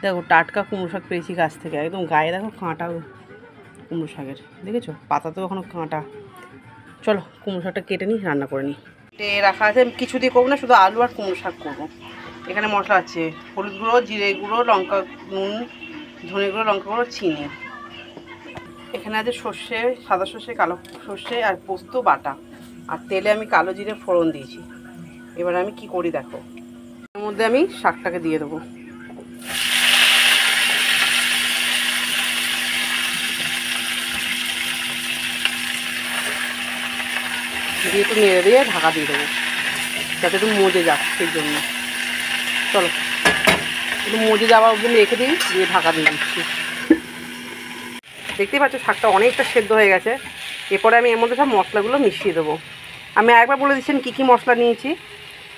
দেখো টাটকা কুমড়ো শাক পেয়েছি গাছ থেকে, একদম গায়ে দেখো কাঁটা কুমড়ো শাকের, দেখেছো পাতাতেও এখনও কাঁটা। চলো কুমড়ো শাকটা কেটে নিই, রান্না করে নিই। কেটে রাখা আছে, আমি কিছু দিয়ে করবো না, শুধু আলু আর কুমড়ো শাক করবো। এখানে মশলা আছে হলুদ গুঁড়ো, জিরে গুঁড়ো, লঙ্কা নুন, ধনে গুঁড়ো, লঙ্কা গুঁড়ো, চিনি। এখানে আছে সর্ষে, সাদা সর্ষে, কালো সর্ষে আর পোস্ত বাটা, আর তেলে আমি কালো জিরে ফোড়ন দিয়েছি। এবার আমি কি করি দেখো, এর মধ্যে আমি শাকটাকে দিয়ে দেবো। দিয়ে একটু নেড়ে দিয়ে ঢাকা দিয়ে দেবো যাতে একটু মজে যাক, সেই জন্য। চলো একটু মজে যাওয়া অবধি রেখে দিই, দিয়ে ঢাকা দিয়ে দিচ্ছি। দেখতেই পাচ্ছ শাকটা অনেকটা সেদ্ধ হয়ে গেছে। এরপরে আমি এর মধ্যে সব মশলাগুলো মিশিয়ে দেবো। আমি আরেকবার বলে দিচ্ছি কী কী মশলা নিয়েছি।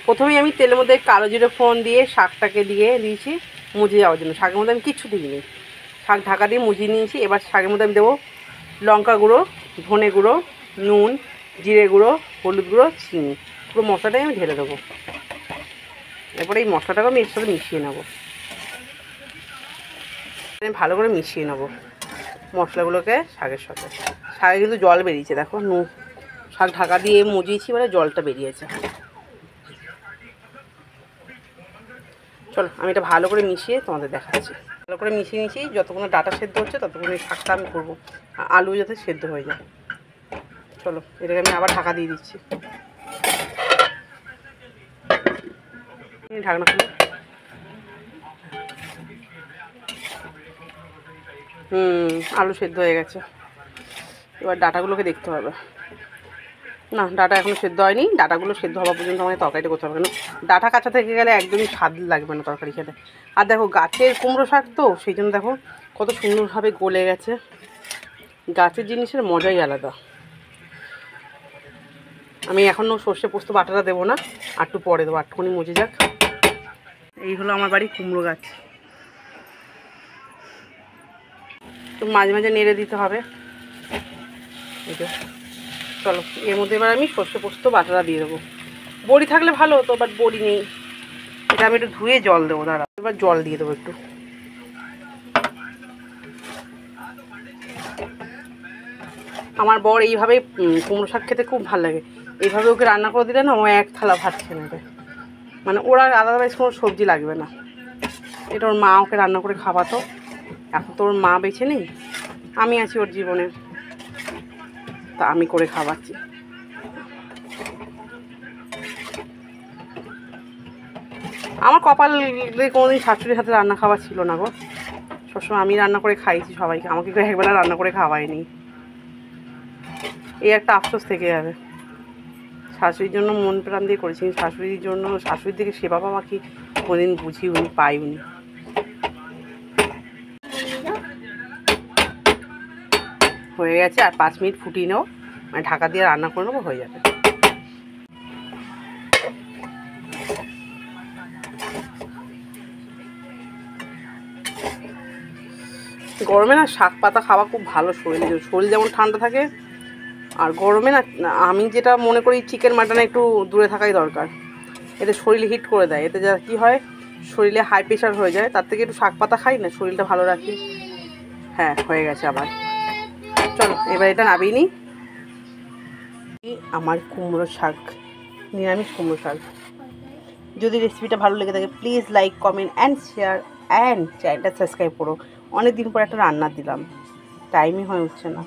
প্রথমেই আমি তেলের মধ্যে কালো জিরে ফোড়ন দিয়ে শাকটাকে দিয়ে দিয়েছি মুজে যাওয়ার জন্য। শাকের মধ্যে আমি কিচ্ছু দিইনি, শাক ঢাকা দিয়ে মুজিয়ে নিয়েছি। এবার শাকের মধ্যে আমি দেবো লঙ্কা গুঁড়ো, ধনে গুঁড়ো, নুন, জিরে গুঁড়ো, হলুদ গুঁড়ো, চিনি। পুরো মশলাটাই আমি ঢেলে দেবো। এরপরে এই মশলাটাকে আমি এর সাথে মিশিয়ে নেবো, আমি ভালো করে মিশিয়ে নেবো মশলাগুলোকে শাকের সাথে। শাকে কিন্তু জল বেরিয়েছে দেখো, শাক ঢাকা দিয়ে মুজিয়েছি বলে জলটা বেরিয়েছে। চলো আমি এটা ভালো করে মিশিয়ে তোমাদের দেখাচ্ছি। ভালো করে মিশিয়ে নিয়েছি, যতক্ষণ ডাটা সেদ্ধ হচ্ছে ততক্ষণ এই শাকটা আমি করবো, আলু যাতে সেদ্ধ হয়ে যায়। চলো এটাকে আমি আবার ঢাকা দিয়ে দিচ্ছি। ঢাকনা খুলে আলু সেদ্ধ হয়ে গেছে। এবার ডাটাগুলোকে দেখতে হবে। না, ডাটা এখনও সেদ্ধ হয়নি। ডাটাগুলো সেদ্ধ হওয়া পর্যন্ত আমাকে তরকারিটা করতে হবে, কেন ডাটা কাঁচা থেকে গেলে একদমই স্বাদ লাগবে না তরকারি খেতে। আর দেখো গাছের কুমড়ো শাক তো, সেই জন্য দেখো কত সুন্দরভাবে গলে গেছে। গাছের জিনিসের মজাই আলাদা। আমি এখনও সর্ষে পোস্ত বাটাটা দেবো না, আর একটু পরে দেবো, আটটুকুনি মজে যাক। এই হলো আমার বাড়ি কুমড়ো গাছ। তো মাঝে মাঝে নেড়ে দিতে হবে। এই যে চলো এর মধ্যে এবার আমি সর্ষে পোস্ত বাটাটা দিয়ে দেবো। বড়ি থাকলে ভালো হতো, বাট বড়ি নেই। এটা আমি একটু ধুয়ে জল দেবো, দাঁড়া এবার জল দিয়ে দেবো একটু। আমার বর এইভাবে কুমড়ো শাক খেতে খুব ভালো লাগে। এইভাবে ওকে রান্না করে দিলে না, ও এক থালা ভাত খেয়ে নেবে। মানে ওর আর আলাদাভাবে কোনো সবজি লাগবে না। এটা ওর মা ওকে রান্না করে খাওয়াতো। এখন তো ওর মা বেঁচে নেই, আমি আছি ওর জীবনে, তা আমি করে খাওয়াচ্ছি। আমার কপালে কোনোদিন শাশুড়ির হাতে রান্না খাওয়া ছিল না গো। সবসময় আমি রান্না করে খাইছি সবাইকে, আমাকে কেউ একবেলা রান্না করে খাওয়ায়নি। এই একটা আফসোস থেকে যাবে। শাশুড়ির জন্য মন প্রাণ দিয়ে করেছি, শাশুড়ির জন্য শাশুড়ির দিকে সেবা পাওয়া কি কোনোদিন বুঝিনি, পাইনি। হয়ে গেছে, আর 5 মিনিট ফুটিয়ে নেবো, মানে ঢাকা দিয়ে রান্না করে নেবো, হয়ে যাবে। গরমে না শাক পাতা খাওয়া খুব ভালো শরীরের, শরীর যেমন ঠান্ডা থাকে। আর গরমে না আমি যেটা মনে করি চিকেন মাটনে একটু দূরে থাকাই দরকার। এতে শরীর হিট করে দেয়, এতে যা কী হয় শরীরে হাই প্রেশার হয়ে যায়। তার থেকে একটু শাক পাতা খাই না, শরীরটা ভালো রাখি। হ্যাঁ হয়ে গেছে আবার। চলো এবার এটা নামিয়ে নিই। আমার কুমড়ো শাক, নিরামিষ কুমড়ো শাক। যদি রেসিপিটা ভালো লেগে থাকে please like, comment and share, and চ্যানেলটা সাবস্ক্রাইব করো। অনেক দিন পর একটা রান্না দিলাম, টাইমই হয়ে উঠছে না।